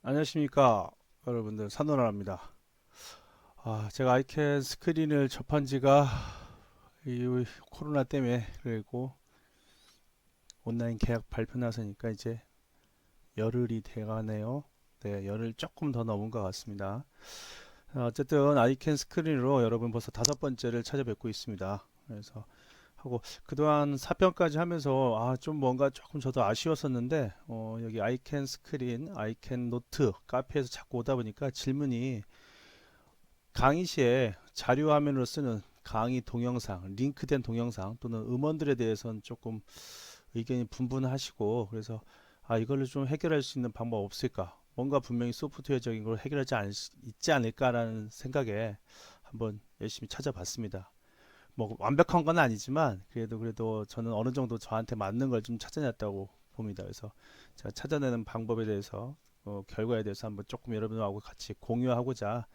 안녕하십니까 여러분들, 산호라입니다. 제가 아이캔 스크린을 접한 지가 이 코로나 때문에, 그리고 온라인 계약 발표 나서니까 이제 열흘이 돼가네요. 네, 열흘 조금 더 넘은 것 같습니다. 어쨌든 아이캔 스크린으로 여러분 벌써 5번째를 찾아뵙고 있습니다. 그래서 하고 그동안 사평까지 하면서 좀 뭔가 조금 저도 아쉬웠었는데, 여기 아이캔 스크린, 아이캔 노트 카페에서 자꾸 오다 보니까 질문이, 강의 시에 자료 화면으로 쓰는 강의 동영상, 링크된 동영상 또는 음원들에 대해서는 조금 의견이 분분하시고, 그래서 이걸로 좀 해결할 수 있는 방법 없을까? 뭔가 분명히 소프트웨어적인 걸 있지 않을까라는 생각에 한번 열심히 찾아봤습니다. 뭐 완벽한 건 아니지만 그래도 저는 어느 정도 저한테 맞는 걸 좀 찾아냈다고 봅니다. 그래서 제가 찾아내는 방법에 대해서, 결과에 대해서 한번 조금 여러분하고 같이 공유하고자,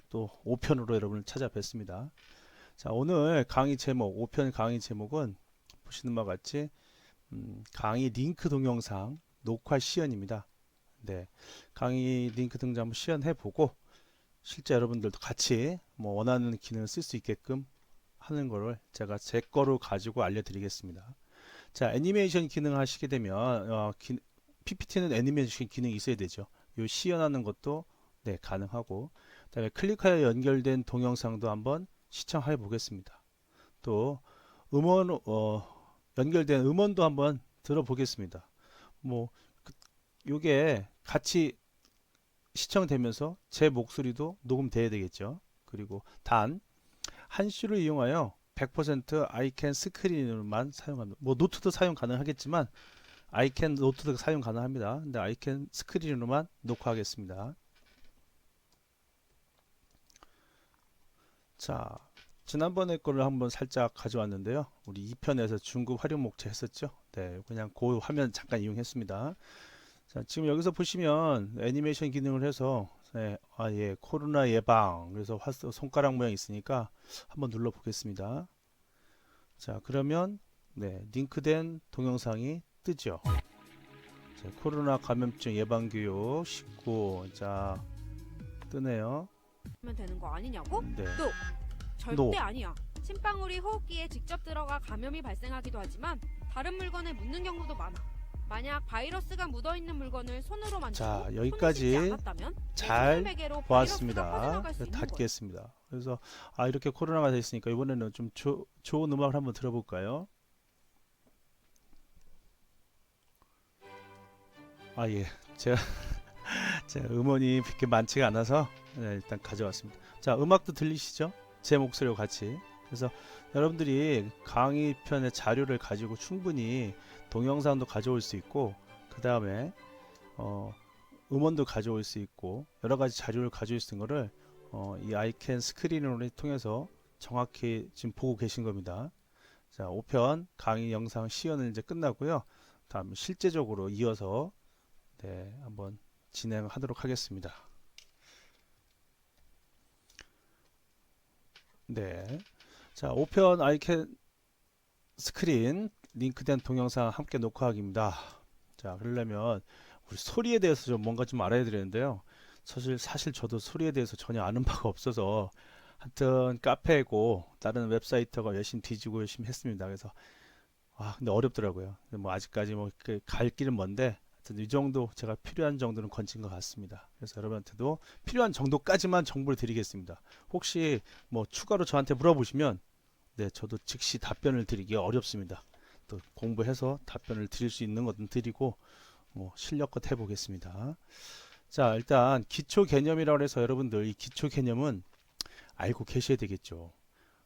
또 5편으로 여러분을 찾아뵙습니다. 자, 오늘 강의 제목, 5편 강의 제목은 보시는 바와 같이 강의 링크 동영상 녹화 시연입니다. 네, 강의 링크 등장 한번 시연해보고 실제 여러분들도 같이 뭐 원하는 기능을 쓸 수 있게끔 하는 거를 제가 제 거로 가지고 알려드리겠습니다. 자, 애니메이션 기능 하시게 되면, PPT는 애니메이션 기능이 있어야 되죠. 요 시연하는 것도 네, 가능하고, 그다음에 클릭하여 연결된 동영상도 한번 시청해 보겠습니다. 또 음원, 연결된 음원도 한번 들어보겠습니다. 뭐 요게 같이 시청되면서 제 목소리도 녹음돼야 되겠죠. 그리고 단 한시를 이용하여 100% 아이캔 스크린으로만 사용합니다. 뭐 노트도 사용 가능하겠지만 아이캔 노트도 사용 가능합니다. 근데 아이캔 스크린으로만 녹화하겠습니다. 자, 지난번에 거를 한번 살짝 가져왔는데요. 우리 2편에서 중급 활용 목차 했었죠. 네, 그냥 그 화면 잠깐 이용했습니다. 자, 지금 여기서 보시면 애니메이션 기능을 해서, 네, 예, 코로나 예방, 그래서 손가락 모양 있으니까 한번 눌러 보겠습니다. 자, 그러면 네, 링크된 동영상이 뜨죠. 자, 코로나 감염증 예방 교육 19. 자, 뜨네요. 하면 되는 거 아니냐고? 네. 또 노. 절대 아니야. 침방울이 호흡기에 직접 들어가 감염이 발생하기도 하지만 다른 물건에 묻는 경우도 많아. 만약 바이러스가 묻어있는 물건을 손으로 만지고 자, 손을 씻지 여기까지 않았다면 잘 베개로 바이러스가 보았습니다. 퍼져나갈 수 있는 거야. 닫겠습니다. 그래서 이렇게 코로나가 돼 있으니까 이번에는 좀 좋은 음악을 한번 들어볼까요? 예. 제가 제 음원이 그렇게 많지가 않아서, 네, 일단 가져왔습니다. 자, 음악도 들리시죠? 제 목소리와 같이. 그래서 여러분들이 강의 편의 자료를 가지고 충분히 동영상도 가져올 수 있고, 그 다음에 음원도 가져올 수 있고, 여러 가지 자료를 가져올 수 있는 거를 이 아이캔 스크린을 통해서 정확히 지금 보고 계신 겁니다. 자, 5편 강의 영상 시연은 이제 끝나고요. 다음 실제적으로 이어서 네, 한번 진행하도록 하겠습니다. 네. 자, 5편 아이캔 스크린 링크된 동영상 함께 녹화하기입니다. 자, 그러려면 우리 소리에 대해서 좀 뭔가 좀 알아야 되는데요. 사실 저도 소리에 대해서 전혀 아는 바가 없어서 하여튼 카페고 다른 웹사이트가 열심히 뒤지고 열심히 했습니다. 그래서 근데 어렵더라고요. 뭐 아직까지 갈 길은 먼데, 하여튼 이 정도 제가 필요한 정도는 건진 것 같습니다. 그래서 여러분한테도 필요한 정도까지만 정보를 드리겠습니다. 혹시 뭐 추가로 저한테 물어보시면 네, 저도 즉시 답변을 드리기 어렵습니다. 또 공부해서 답변을 드릴 수 있는 것은 드리고, 뭐 실력껏 해보겠습니다. 자, 일단 기초 개념이라고 해서 여러분들 이 기초 개념은 알고 계셔야 되겠죠.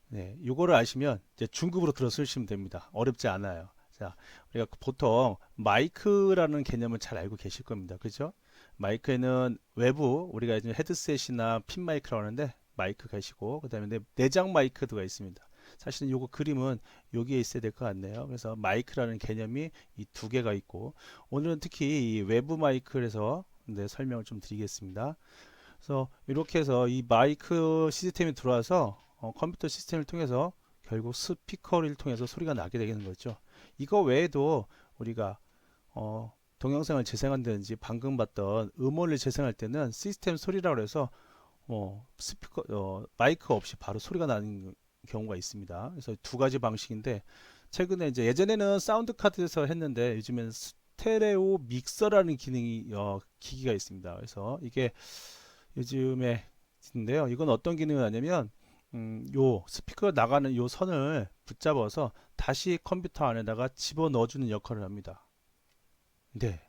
네, 이거를 아시면 이제 중급으로 들어 쓰시면 됩니다. 어렵지 않아요. 자, 우리가 보통 마이크라는 개념을 잘 알고 계실 겁니다. 그죠? 마이크에는 외부 우리가 이제 헤드셋이나 핀 마이크라고 하는데 마이크 가시고, 그다음에 내장 마이크가 있습니다. 사실은 요거 그림은 여기에 있어야 될 것 같네요. 그래서 마이크라는 개념이 이 두 개가 있고, 오늘은 특히 이 외부 마이크에서 설명을 좀 드리겠습니다. 그래서 이렇게 해서 이 마이크 시스템이 들어와서 컴퓨터 시스템을 통해서 결국 스피커를 통해서 소리가 나게 되는 거죠. 이거 외에도 우리가 동영상을 재생한다든지 방금 봤던 음원을 재생할 때는 시스템 소리라고 해서 스피커 마이크 없이 바로 소리가 나는 경우가 있습니다. 그래서 두 가지 방식인데 최근에 이제 예전에는 사운드 카드에서 했는데 요즘에는 스테레오 믹서라는 기능이 기기가 있습니다. 그래서 이게 요즘에 있는데요. 이건 어떤 기능을 하냐면 요 스피커 나가는 요 선을 붙잡아서 다시 컴퓨터 안에다가 집어 넣어주는 역할을 합니다. 네.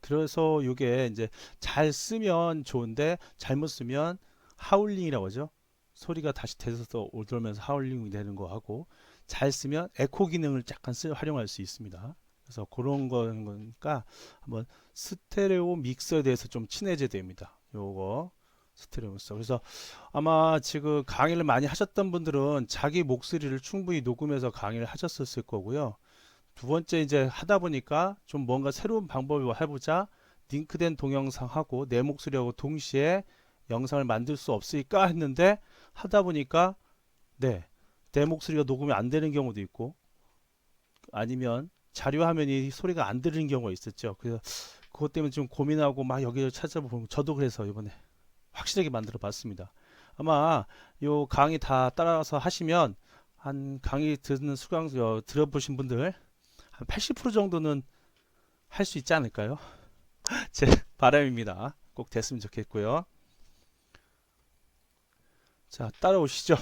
그래서 이게 이제 잘 쓰면 좋은데 잘못 쓰면 하울링이라고 하죠. 소리가 다시 되서 오돌면서 하울링이 되는 거 하고 잘 쓰면 에코 기능을 약간 활용할 수 있습니다. 그래서 그런 거니까 한번 스테레오 믹서에 대해서 좀 친해져야 됩니다. 요거 스테레오 믹서. 그래서 아마 지금 강의를 많이 하셨던 분들은 자기 목소리를 충분히 녹음해서 강의를 하셨을 거고요. 두 번째 이제 하다 보니까 좀 뭔가 새로운 방법을 해보자. 링크된 동영상하고 내 목소리하고 동시에 영상을 만들 수 없을까 했는데 하다 보니까 네, 내 목소리가 녹음이 안 되는 경우도 있고 아니면 자료 화면이 소리가 안 들리는 경우가 있었죠. 그래서 그것 때문에 좀 고민하고 막 여기를 찾아보고 저도 그래서 이번에 확실하게 만들어 봤습니다. 아마 요 강의 다 따라서 하시면 한 강의 듣는 수강 들어보신 분들 한 80% 정도는 할 수 있지 않을까요? 제 바람입니다. 꼭 됐으면 좋겠고요. 자, 따라오시죠.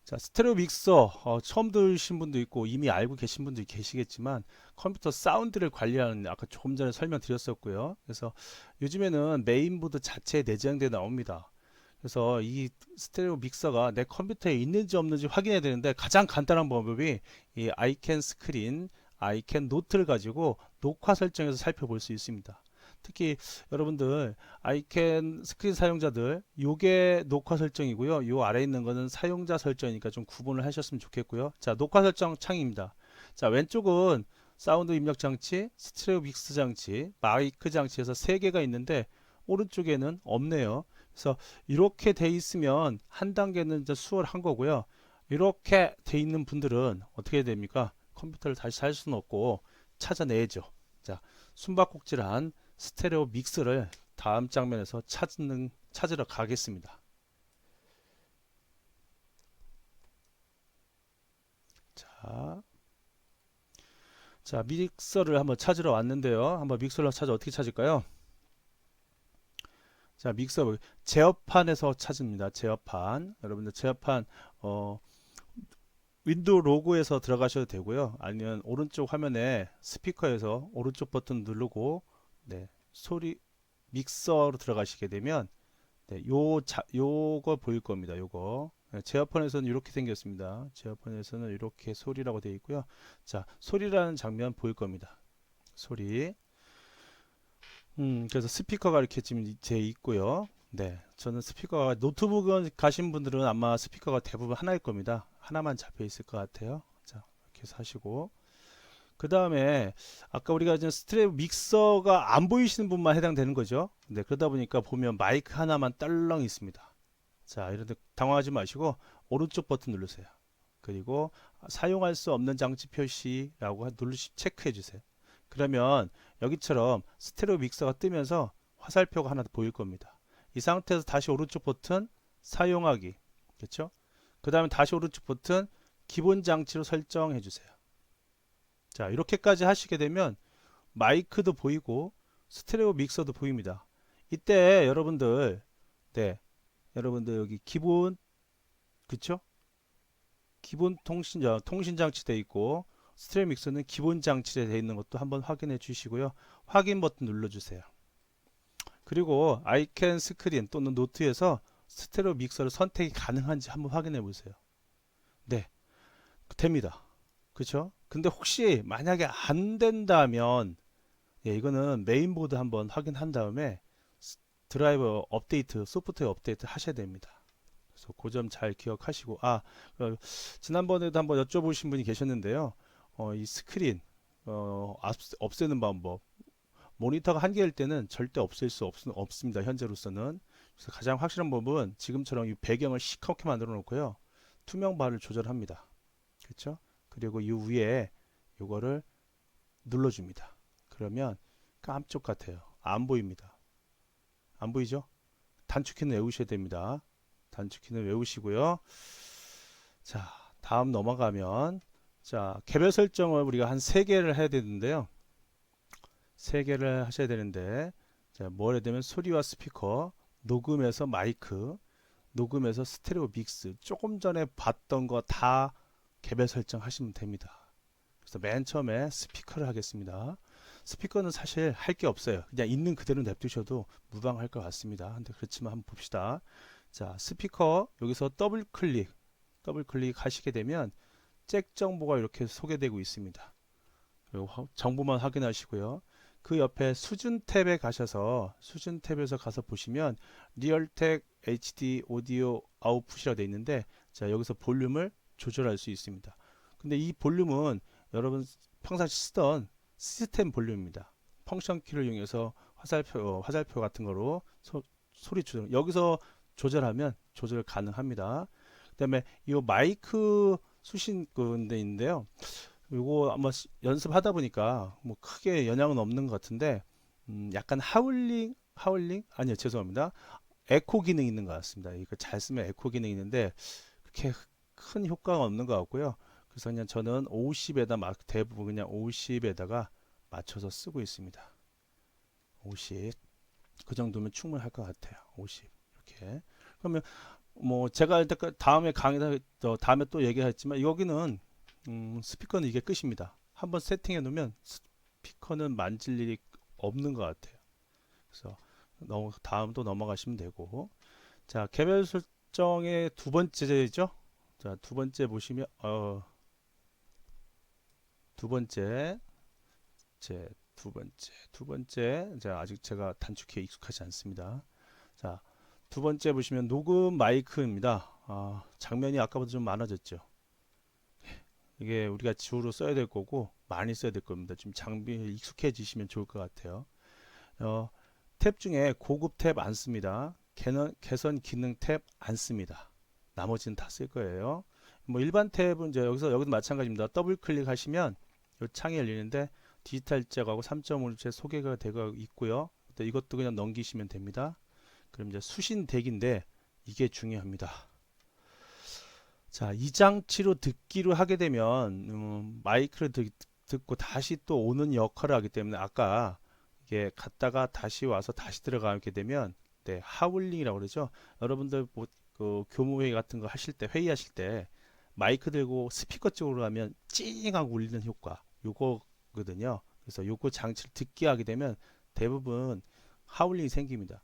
자, 스테레오 믹서 처음 들으신 분도 있고 이미 알고 계신 분도 계시겠지만 컴퓨터 사운드를 관리하는 아까 조금 전에 설명드렸었고요. 그래서 요즘에는 메인보드 자체에 내장돼 나옵니다. 그래서 이 스테레오 믹서가 내 컴퓨터에 있는지 없는지 확인해야 되는데 가장 간단한 방법이 이 아이캔 스크린, 아이캔 노트를 가지고 녹화 설정에서 살펴볼 수 있습니다. 특히 여러분들 아이캔 스크린 사용자들 요게 녹화 설정이고요. 요 아래에 있는 거는 사용자 설정이니까 좀 구분을 하셨으면 좋겠고요. 자, 녹화 설정 창입니다. 자, 왼쪽은 사운드 입력 장치, 스테레오 믹스 장치, 마이크 장치에서 세 개가 있는데 오른쪽에는 없네요. 그래서 이렇게 돼 있으면 한 단계는 이제 수월한 거고요. 이렇게 돼 있는 분들은 어떻게 됩니까? 컴퓨터를 다시 살 수는 없고 찾아내야죠. 자, 숨바꼭질한 스테레오 믹스를 다음 장면에서 찾으러 가겠습니다. 자, 자, 믹서를 한번 찾으러 왔는데요. 한번 믹서를 찾아 어떻게 찾을까요? 자, 믹서 제어판에서 찾습니다. 제어판. 여러분들 제어판 윈도우 로고에서 들어가셔도 되고요. 아니면 오른쪽 화면에 스피커에서 오른쪽 버튼 누르고 네, 소리 믹서로 들어가시게 되면 네, 요거 보일 겁니다. 요거. 네, 제어판에서는 이렇게 생겼습니다. 제어판에서는 이렇게 소리라고 되어 있고요. 자, 소리라는 장면 보일 겁니다. 소리. 그래서 스피커가 이렇게 지금 제 있고요. 네, 저는 스피커가 노트북 가신 분들은 아마 스피커가 대부분 하나일 겁니다. 하나만 잡혀 있을 것 같아요. 자, 이렇게 해서 하시고 그 다음에 아까 우리가 이제 스트랩 믹서가 안 보이시는 분만 해당되는 거죠. 네, 그러다 보니까 보면 마이크 하나만 딸렁 있습니다. 자, 이런데 당황하지 마시고 오른쪽 버튼 누르세요. 그리고 사용할 수 없는 장치 표시라고 체크해 주세요. 그러면 여기처럼 스테레오 믹서가 뜨면서 화살표가 하나 보일 겁니다. 이 상태에서 다시 오른쪽 버튼 사용하기. 그렇죠? 그 다음에 다시 오른쪽 버튼 기본 장치로 설정해 주세요. 자, 이렇게까지 하시게 되면 마이크도 보이고 스테레오 믹서도 보입니다. 이때 여러분들 네, 여러분들 여기 기본 그쵸? 기본 통신 장치 돼 있고 스테레오 믹서는 기본 장치에 돼 있는 것도 한번 확인해 주시고요. 확인 버튼 눌러 주세요. 그리고 아이캔 스크린 또는 노트에서 스테레오 믹서를 선택이 가능한지 한번 확인해 보세요. 네, 됩니다. 그쵸? 근데 혹시 만약에 안 된다면 예, 이거는 메인보드 한번 확인한 다음에 드라이버 업데이트, 소프트웨어 업데이트 하셔야 됩니다. 그래서 그 점 잘 기억하시고 지난번에도 한번 여쭤보신 분이 계셨는데요. 이 스크린 없애는 방법 모니터가 한 개일 때는 절대 없앨 수 없습니다. 현재로서는. 그래서 가장 확실한 법은 지금처럼 이 배경을 시커멓게 만들어 놓고요. 투명 바를 조절합니다. 그렇죠? 그리고 이 위에 이거를 눌러줍니다. 그러면 깜짝 같아요. 안 보입니다. 안 보이죠? 단축키는 외우셔야 됩니다. 단축키는 외우시고요. 자, 다음 넘어가면 자, 개별 설정을 우리가 한 3개를 해야 되는데요. 3개를 하셔야 되는데 자, 뭘 해야 되면 소리와 스피커, 녹음해서 마이크, 녹음해서 스테레오 믹스. 조금 전에 봤던 거 다 개별 설정 하시면 됩니다. 그래서 맨 처음에 스피커를 하겠습니다. 스피커는 사실 할 게 없어요. 그냥 있는 그대로 냅두셔도 무방할 것 같습니다. 근데 그렇지만 한번 봅시다. 자, 스피커 여기서 더블 클릭 하시게 되면 잭 정보가 이렇게 소개되고 있습니다. 그리고 정보만 확인하시고요. 그 옆에 수준 탭에 가셔서 수준 탭에서 가서 보시면 리얼텍 HD 오디오 아웃풋이라고 되어 있는데 자, 여기서 볼륨을 조절할 수 있습니다. 근데 이 볼륨은 여러분 평상시 쓰던 시스템 볼륨입니다. 펑션 키를 이용해서 화살표 같은 거로 소리 조절 여기서 조절하면 조절 가능합니다. 그다음에 이 마이크 수신 건데 있는데요. 이거 아마 연습하다 보니까 뭐 크게 영향은 없는 것 같은데 약간 하울링 아니요 죄송합니다. 에코 기능이 있는 것 같습니다. 이거 잘 쓰면 에코 기능이 있는데 그렇게 큰 효과가 없는 것 같고요. 그래서 그냥 저는 50에다 대부분 그냥 50에다가 맞춰서 쓰고 있습니다. 50. 그 정도면 충분할 것 같아요. 50. 이렇게. 그러면 뭐 제가 할 때 다음에 다음에 또 얘기했지만 여기는 스피커는 이게 끝입니다. 한번 세팅해 놓으면 스피커는 만질 일이 없는 것 같아요. 그래서 다음도 넘어가시면 되고 자 개별 설정의 두 번째죠. 자, 두 번째 보시면 두 번째 두 번째 자 아직 제가 단축키에 익숙하지 않습니다. 자, 두 번째 보시면 녹음 마이크입니다. 장면이 아까보다 좀 많아졌죠. 이게 우리가 주로 써야 될 거고 많이 써야 될 겁니다. 좀 장비에 익숙해지시면 좋을 것 같아요. 탭 중에 고급 탭 안 씁니다. 개선 기능 탭 안 씁니다. 나머지는 다 쓸 거예요. 뭐 일반 탭은 이제 여기도 마찬가지입니다. 더블 클릭하시면 이 창이 열리는데 디지털 잭하고 3.5인치 소개가 되고 있고요. 이것도 그냥 넘기시면 됩니다. 그럼 이제 수신 덱인데 이게 중요합니다. 자, 이 장치로 듣기로 하게 되면 마이크를 듣고 다시 또 오는 역할을 하기 때문에 아까 이게 갔다가 다시 와서 다시 들어가게 되면 네, 하울링이라고 그러죠. 여러분들 그 교무회의 같은 거 하실 때 회의하실 때 마이크 들고 스피커 쪽으로 가면 찡하고 울리는 효과 요거거든요. 그래서 요거 장치를 듣게 하게 되면 대부분 하울링이 생깁니다.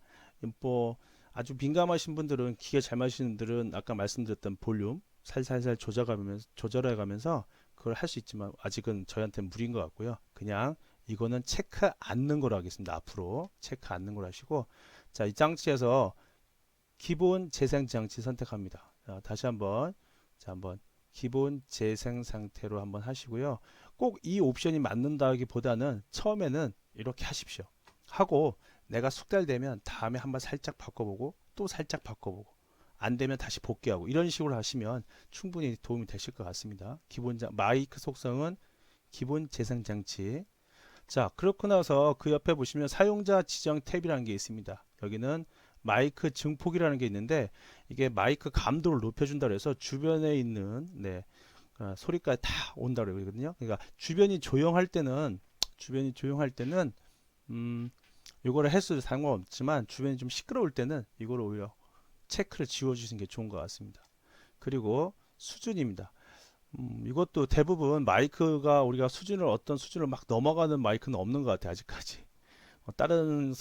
뭐 아주 민감하신 분들은 기계 잘 마시는 분들은 아까 말씀드렸던 볼륨 살살살 조절해 가면서 그걸 할 수 있지만 아직은 저희한테 무리인 것 같고요. 그냥 이거는 체크 않는 걸로 하겠습니다. 앞으로 체크 않는 걸로 하시고 자, 이 장치에서 기본 재생 장치 선택합니다. 자, 다시 한번 기본 재생 상태로 한번 하시고요. 꼭 이 옵션이 맞는다기보다는 처음에는 이렇게 하십시오. 하고 내가 숙달되면 다음에 한번 살짝 바꿔보고 또 살짝 바꿔보고 안 되면 다시 복귀하고 이런 식으로 하시면 충분히 도움이 되실 것 같습니다. 마이크 속성은 기본 재생 장치. 자, 그렇고 나서 그 옆에 보시면 사용자 지정 탭이라는 게 있습니다. 여기는 마이크 증폭이라는 게 있는데 이게 마이크 감도를 높여준다 그래서 주변에 있는 소리까지 다 온다 그러거든요. 그러니까 주변이 조용할 때는 이거를 해도 상관없지만 주변이 좀 시끄러울 때는 이거를 오히려 체크를 지워주시는 게 좋은 것 같습니다. 그리고 수준입니다. 이것도 대부분 마이크가 우리가 어떤 수준을 막 넘어가는 마이크는 없는 것 같아요. 아직까지. 다른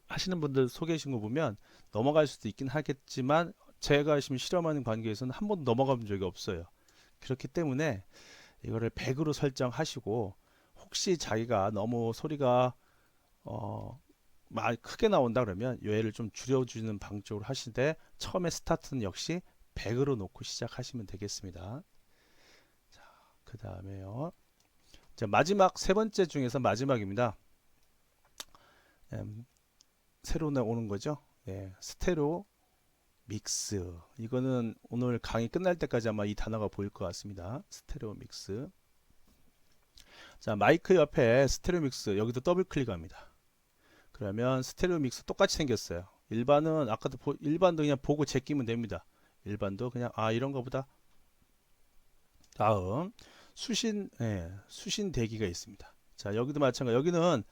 하시는 분들 소개하신 거 보면 넘어갈 수도 있긴 하겠지만 제가 지금 실험하는 관계에서는 한 번도 넘어가 본 적이 없어요. 그렇기 때문에 이거를 100으로 설정하시고 혹시 자기가 너무 소리가 크게 나온다 그러면 얘를 좀 줄여주는 방식으로 하시되 처음에 스타트는 역시 100으로 놓고 시작하시면 되겠습니다. 자, 그 다음에요. 마지막 세 번째 중에서 마지막입니다. 새로 나오는 거죠. 네, 스테레오 믹스. 이거는 오늘 강의 끝날 때까지 아마 이 단어가 보일 것 같습니다. 스테레오 믹스. 자, 마이크 옆에 스테레오 믹스 여기도 더블 클릭합니다. 그러면 스테레오 믹스 똑같이 생겼어요. 일반은 아까도 일반도 그냥 보고 제끼면 됩니다. 일반도 그냥 이런가 보다. 다음 수신 대기가 있습니다. 자, 여기도 마찬가지. 여기는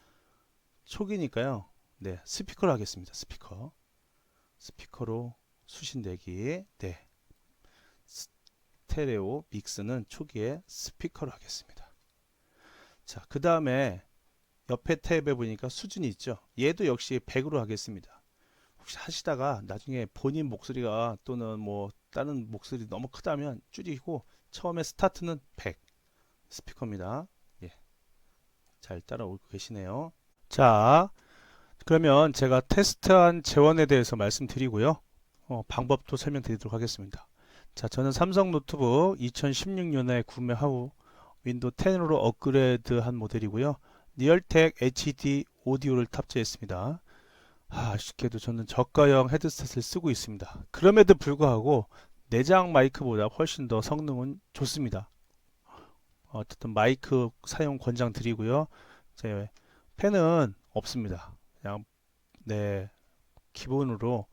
초기니까요. 네, 스피커로 하겠습니다. 스피커로 수신 대기. 네. 스테레오 믹스는 초기에 스피커로 하겠습니다. 자, 그 다음에 옆에 탭에 보니까 수준이 있죠. 얘도 역시 100으로 하겠습니다. 혹시 하시다가 나중에 본인 목소리가 또는 뭐 다른 목소리 너무 크다면 줄이고 처음에 스타트는 100 스피커입니다. 예, 잘 따라오고 계시네요. 자, 그러면 제가 테스트한 재원에 대해서 말씀드리고요. 방법도 설명드리도록 하겠습니다. 자, 저는 삼성 노트북 2016년에 구매하고 윈도우 10으로 업그레이드한 모델이고요. 리얼텍 HD 오디오를 탑재했습니다. 아쉽게도 저는 저가형 헤드셋을 쓰고 있습니다. 그럼에도 불구하고 내장 마이크보다 훨씬 더 성능은 좋습니다. 어쨌든 마이크 사용 권장 드리고요. 제 펜은 없습니다. 그냥 기본으로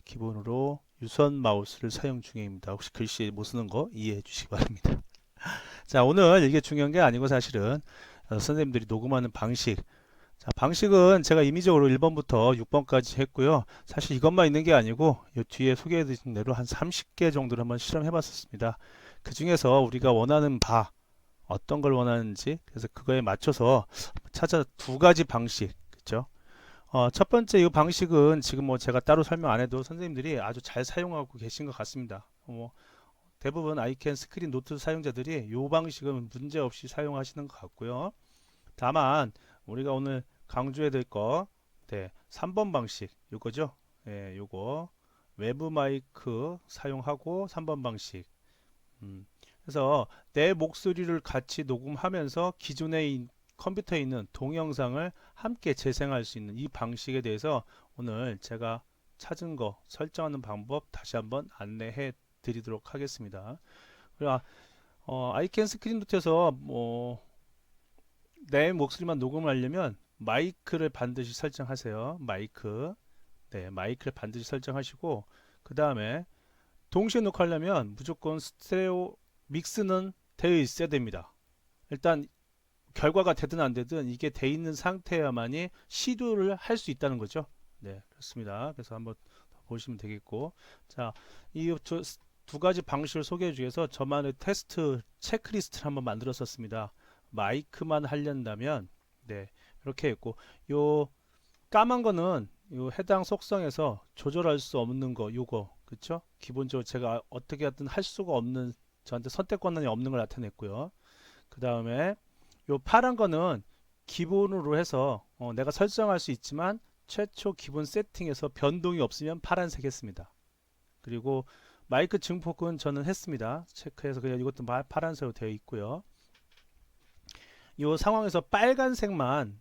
기본으로 유선 마우스를 사용 중입니다. 혹시 글씨 못 쓰는 거 이해해 주시기 바랍니다. 자, 오늘 이게 중요한 게 아니고 사실은 선생님들이 녹음하는 방식. 자, 방식은 제가 임의적으로 1번부터 6번까지 했고요. 사실 이것만 있는 게 아니고 이 뒤에 소개해 드린 대로 한 30개 정도를 한번 실험해 봤었습니다. 그 중에서 우리가 원하는 어떤 걸 원하는지 그래서 그거에 맞춰서 찾아 두 가지 방식. 그렇죠? 첫 번째 이 방식은 지금 뭐 제가 따로 설명 안 해도 선생님들이 아주 잘 사용하고 계신 것 같습니다. 대부분 아이캔 스크린 노트 사용자들이 이 방식은 문제없이 사용하시는 것 같고요. 다만 우리가 오늘 강조해야 될 거 3번 방식 요거죠. 요거 외부 마이크 사용하고 3번 방식. 그래서 내 목소리를 같이 녹음하면서 기존의 컴퓨터에 있는 동영상을 함께 재생할 수 있는 이 방식에 대해서 오늘 제가 찾은 거 설정하는 방법 다시 한번 안내해 드리도록 하겠습니다. 그리고 아이캔 스크린 노트에서 내 목소리만 녹음하려면 마이크를 반드시 설정하세요. 마이크를 반드시 설정하시고 그 다음에 동시에 녹화하려면 무조건 스테레오 믹스는 되어 있어야 됩니다. 일단 결과가 되든 안 되든 이게 돼 있는 상태여만이 시도를 할 수 있다는 거죠. 네, 그렇습니다. 그래서 한번 보시면 되겠고, 자, 이 두 가지 방식을 소개해 주기 위해서 저만의 테스트 체크리스트를 한번 만들었었습니다. 마이크만 하려면 이렇게 했고, 요 까만 거는 요 해당 속성에서 조절할 수 없는 거 요거 그쵸? 기본적으로 제가 어떻게 하든 할 수가 없는 저한테 선택 권한이 없는 걸 나타냈고요. 그 다음에 요 파란 거는 기본으로 해서 내가 설정할 수 있지만 최초 기본 세팅에서 변동이 없으면 파란색 했습니다. 그리고 마이크 증폭은 저는 했습니다. 체크해서 그냥 이것도 파란색으로 되어 있고요. 이 상황에서 빨간색만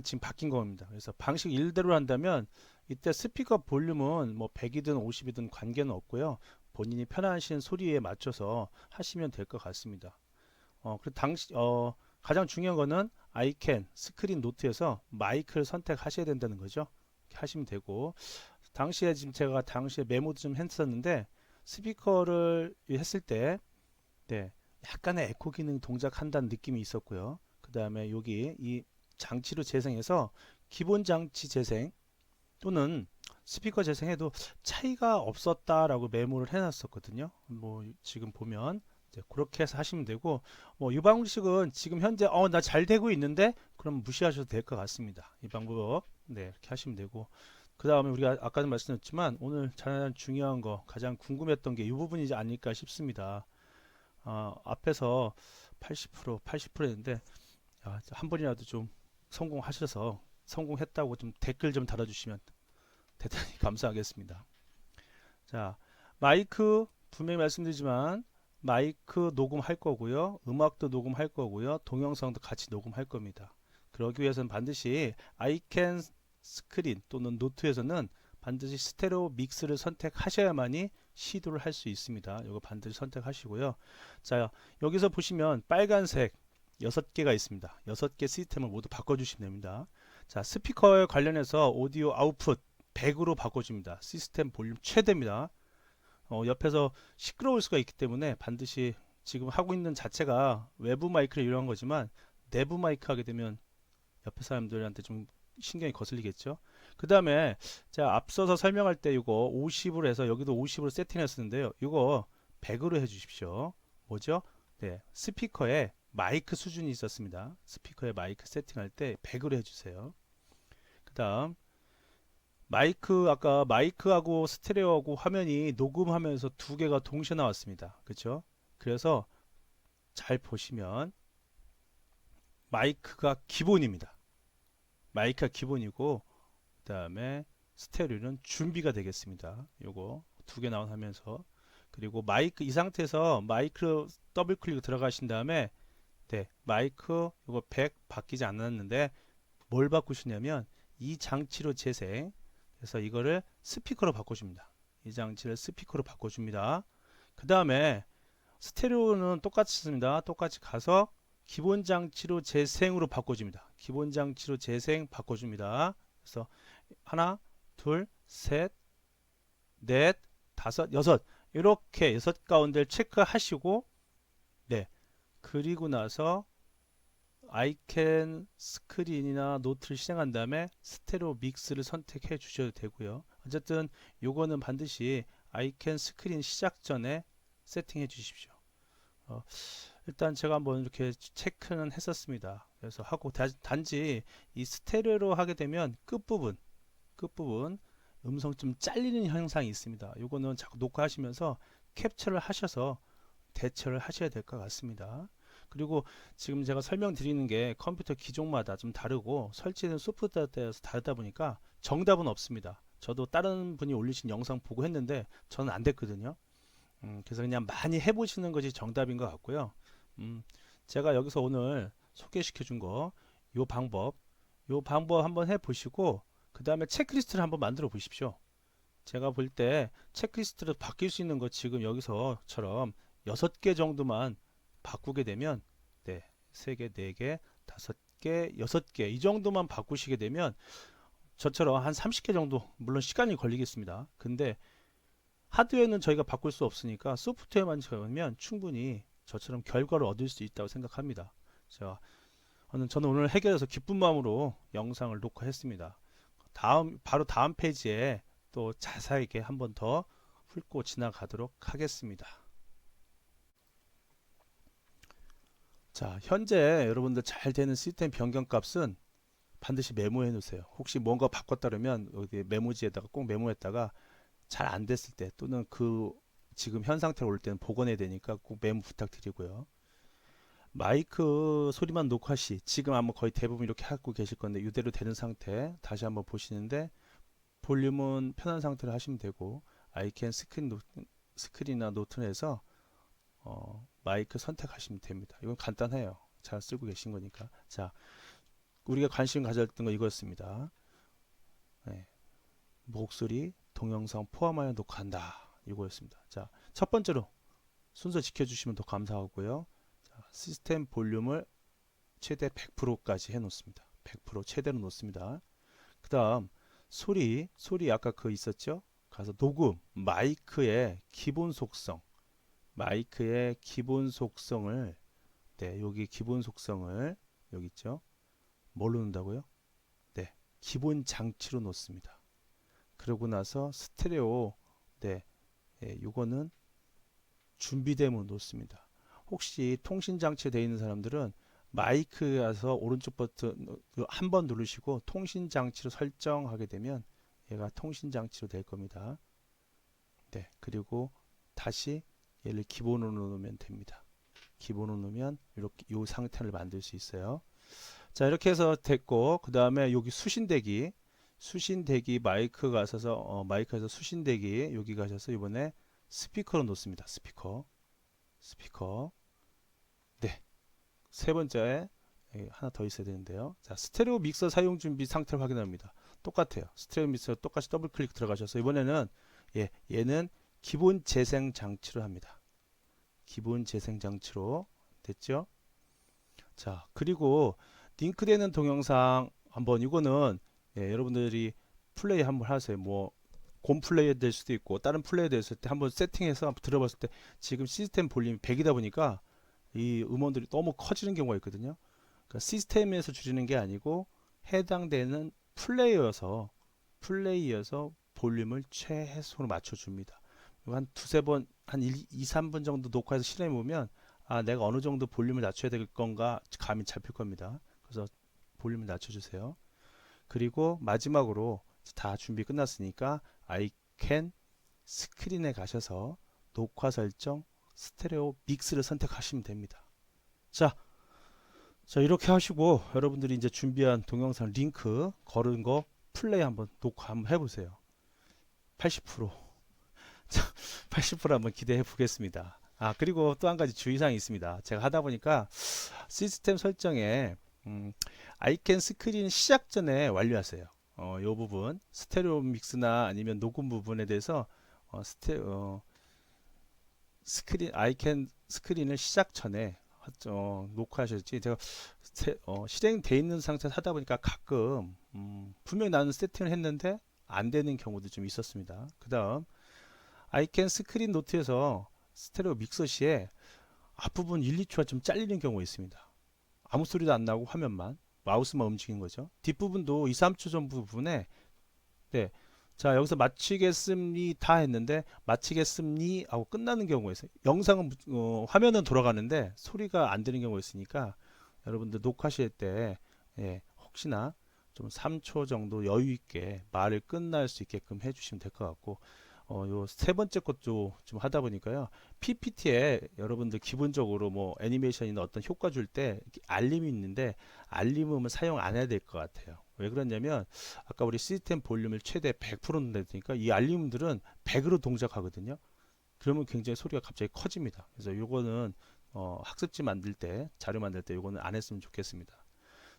지금 바뀐 겁니다. 그래서 방식 1대로 한다면 이때 스피커 볼륨은 뭐 100이든 50이든 관계는 없고요. 본인이 편하신 소리에 맞춰서 하시면 될 것 같습니다. 그리고 가장 중요한 거는 아이캔 스크린 노트에서 마이크를 선택하셔야 된다는 거죠. 이렇게 하시면 되고 당시에 메모도 좀 했었는데 스피커를 했을 때 약간의 에코 기능 동작한다는 느낌이 있었고요. 그 다음에 여기 이 장치로 재생해서 기본 장치 재생 또는 스피커 재생해도 차이가 없었다라고 메모를 해놨었거든요. 지금 보면 그렇게 해서 하시면 되고 이 방식은 지금 현재 나 잘 되고 있는데 그럼 무시하셔도 될 것 같습니다. 이 방법 이렇게 하시면 되고 그 다음에 우리가 아까도 말씀드렸지만 오늘 가장 중요한 거 가장 궁금했던 게 이 부분이지 않을까 싶습니다. 앞에서 80% 했는데 한 번이라도 좀 성공하셔서 성공했다고 좀 댓글 좀 달아주시면 대단히 감사하겠습니다. 자, 마이크 분명히 말씀드리지만 마이크 녹음할 거고요. 음악도 녹음할 거고요. 동영상도 같이 녹음할 겁니다. 그러기 위해서는 반드시 아이캔 스크린 또는 노트에서는 반드시 스테레오 믹스를 선택하셔야만이 시도를 할 수 있습니다. 이거 반드시 선택하시고요. 자, 여기서 보시면 빨간색 6개가 있습니다. 6개 시스템을 모두 바꿔주시면 됩니다. 자, 스피커에 관련해서 오디오 아웃풋 100으로 바꿔줍니다. 시스템 볼륨 최대입니다. 옆에서 시끄러울 수가 있기 때문에 반드시 지금 하고 있는 자체가 외부 마이크를 이용한 거지만 내부 마이크 하게 되면 옆에 사람들한테 좀 신경이 거슬리겠죠. 그 다음에 제가 앞서서 설명할 때 이거 50으로 해서 여기도 50으로 세팅했었는데요. 이거 100으로 해주십시오. 뭐죠? 네, 스피커에 마이크 수준이 있었습니다. 스피커에 마이크 세팅할 때 100으로 해주세요. 그 다음 마이크, 아까 마이크하고 스테레오하고 화면이 녹음하면서 두 개가 동시에 나왔습니다. 그렇죠? 그래서 잘 보시면 마이크가 기본입니다. 마이크가 기본이고 그 다음에 스테레오는 준비가 되겠습니다. 요거 두 개 나온 하면서, 그리고 마이크 이 상태에서 마이크 더블 클릭 들어가신 다음에 네, 마이크 요거 100 바뀌지 않았는데 뭘 바꾸시냐면 이 장치로 재생, 그래서 이거를 스피커로 바꿔줍니다. 이 장치를 스피커로 바꿔줍니다. 그 다음에 스테레오는 똑같습니다. 똑같이 가서 기본 장치로 재생으로 바꿔줍니다. 기본 장치로 재생 바꿔줍니다. 그래서 하나, 둘, 셋, 넷, 다섯, 여섯, 이렇게 6가운데를 체크하시고, 네, 그리고 나서 아이캔 스크린이나 노트를 실행한 다음에 스테레오 믹스를 선택해 주셔도 되고요. 어쨌든 요거는 반드시 아이캔 스크린 시작 전에 세팅해 주십시오. 일단 제가 한번 이렇게 체크는 했었습니다. 그래서 하고 단지 이 스테레오로 하게 되면 끝부분 음성 좀 잘리는 현상이 있습니다. 요거는 자꾸 녹화하시면서 캡처를 하셔서 대처를 하셔야 될 것 같습니다. 그리고 지금 제가 설명드리는 게 컴퓨터 기종마다 좀 다르고 설치된 소프트웨어에 따라서 다르다 보니까 정답은 없습니다. 저도 다른 분이 올리신 영상 보고 했는데 저는 안 됐거든요. 그래서 그냥 많이 해보시는 것이 정답인 것 같고요. 제가 여기서 오늘 소개시켜 준 거 요 방법 한번 해보시고 그 다음에 체크리스트를 한번 만들어 보십시오. 제가 볼 때 체크리스트로 바뀔 수 있는 거 지금 여기서처럼 6개 정도만 바꾸게 되면 네, 3개, 4개, 5개, 6개 이 정도만 바꾸시게 되면 저처럼 한 30개 정도, 물론 시간이 걸리겠습니다. 근데 하드웨어는 저희가 바꿀 수 없으니까 소프트웨어만 적으면 충분히 저처럼 결과를 얻을 수 있다고 생각합니다. 저는 오늘 해결해서 기쁜 마음으로 영상을 녹화했습니다. 바로 다음 페이지에 또 자세하게 한 번 더 훑고 지나가도록 하겠습니다. 자, 현재 여러분들 잘 되는 시스템 변경 값은 반드시 메모해 놓으세요. 혹시 뭔가 바꿨다 그러면 여기 메모지에다가 꼭 메모했다가 잘 안 됐을 때 또는 그 지금 현 상태로 올 때는 복원해야 되니까 꼭 메모 부탁드리고요. 마이크 소리만 녹화 시 지금 아마 거의 대부분 이렇게 하고 계실 건데 이대로 되는 상태 다시 한번 보시는데 볼륨은 편한 상태로 하시면 되고 아이캔 스크린이나 노트에서 마이크 선택하시면 됩니다. 이건 간단해요. 잘 쓰고 계신 거니까. 자, 우리가 관심 가졌던 거 이거였습니다. 네. 목소리, 동영상 포함하여 녹화한다. 이거였습니다. 자, 첫 번째로 순서 지켜주시면 더 감사하고요. 자, 시스템 볼륨을 최대 100%까지 해놓습니다. 100% 최대로 놓습니다. 그 다음 소리 아까 그 있었죠? 가서 녹음, 마이크의 기본 속성을 네, 여기 기본 속성을 여기 있죠? 뭘로 놓는다고요? 네, 기본 장치로 놓습니다. 그러고 나서 스테레오 네, 요거는 준비됨으로 놓습니다. 혹시 통신 장치에 되어 있는 사람들은 마이크에서 오른쪽 버튼 한 번 누르시고 통신 장치로 설정하게 되면 얘가 통신 장치로 될 겁니다. 네, 그리고 다시 얘를 기본으로 놓으면 됩니다. 기본으로 놓으면 이렇게 이 상태를 만들 수 있어요. 자, 이렇게 해서 됐고 그 다음에 여기 수신대기 마이크 가셔서 마이크에서 수신대기 여기 가셔서 이번에 스피커로 놓습니다. 스피커 네, 세 번째 하나 더 있어야 되는데요. 자, 스테레오 믹서 사용 준비 상태를 확인합니다. 똑같아요. 스테레오 믹서 똑같이 더블 클릭 들어가셔서 이번에는 얘는 기본 재생 장치로 합니다. 기본 재생 장치로 됐죠? 자, 그리고 링크되는 동영상 한번 이거는 여러분들이 플레이 한번 하세요. 뭐 곰플레이 될 수도 있고 다른 플레이 됐을 때 한번 세팅해서 한번 들어봤을 때 지금 시스템 볼륨이 100이다 보니까 이 음원들이 너무 커지는 경우가 있거든요. 그러니까 시스템에서 줄이는 게 아니고 해당되는 플레이어서 볼륨을 최소로 맞춰줍니다. 한 두세 번, 한 2, 3분 정도 녹화해서 실행해 보면 아, 내가 어느 정도 볼륨을 낮춰야 될 건가 감이 잡힐 겁니다. 그래서 볼륨을 낮춰주세요. 그리고 마지막으로 다 준비 끝났으니까 아이캔 스크린에 가셔서 녹화 설정 스테레오 믹스를 선택하시면 됩니다. 자, 이렇게 하시고 여러분들이 이제 준비한 동영상 링크 걸은 거 플레이 한번 녹화 한번 해보세요. 80% 80% 한번 기대해 보겠습니다. 아, 그리고 또 한 가지 주의사항이 있습니다. 제가 하다 보니까 시스템 설정에 아이캔 스크린 시작 전에 완료하세요. 요 부분 스테레오 믹스나 아니면 녹음 부분에 대해서 스크린 아이캔 스크린을 시작 전에 녹화하셨지. 제가 실행돼 있는 상태에서 하다 보니까 가끔 분명히 나는 세팅을 했는데 안 되는 경우도 좀 있었습니다. 그 다음 아이캔 스크린 노트에서 스테레오 믹서 시에 앞부분 1, 2초가 좀 잘리는 경우가 있습니다. 아무 소리도 안 나고 화면만 마우스만 움직인 거죠. 뒷부분도 2, 3초 전 부분에 네. 자, 여기서 마치겠습니다 했는데 마치겠습니 하고 끝나는 경우가 있어요. 영상은 화면은 돌아가는데 소리가 안 되는 경우가 있으니까 여러분들 녹화하실 때 혹시나 좀 3초 정도 여유 있게 말을 끝날 수 있게끔 해주시면 될 것 같고 요 세 번째 것도 좀 하다 보니까요. PPT에 여러분들 기본적으로 뭐 애니메이션이나 어떤 효과 줄 때 알림이 있는데 알림음을 사용 안 해야 될 것 같아요. 왜 그러냐면 아까 우리 시스템 볼륨을 최대 100% 넣으니까 이 알림들은 100으로 동작하거든요. 그러면 굉장히 소리가 갑자기 커집니다. 그래서 요거는 학습지 만들 때 자료 만들 때 요거는 안 했으면 좋겠습니다.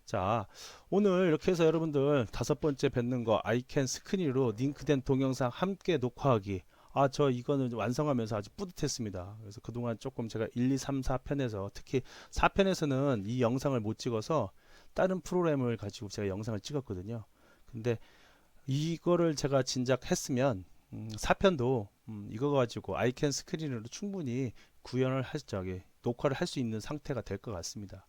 자, 오늘 이렇게 해서 여러분들 다섯 번째 뵙는 거 아이캔 스크린으로 링크된 동영상 함께 녹화하기. 아, 저 이거는 완성하면서 아주 뿌듯했습니다. 그래서 그동안 조금 제가 1, 2, 3, 4편에서 특히 4편에서는 이 영상을 못 찍어서 다른 프로그램을 가지고 제가 영상을 찍었거든요. 근데 이거를 제가 진작 했으면 4편도 이거 가지고 아이캔 스크린으로 충분히 구현을 녹화를 할 수 있는 상태가 될 것 같습니다.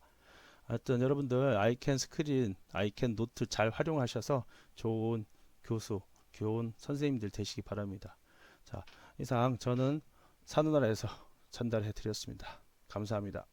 하여튼 여러분들 아이캔 스크린, 아이캔 노트 잘 활용하셔서 좋은 교수, 좋은 선생님들 되시기 바랍니다. 자, 이상 저는 산후나라에서 전달해 드렸습니다. 감사합니다.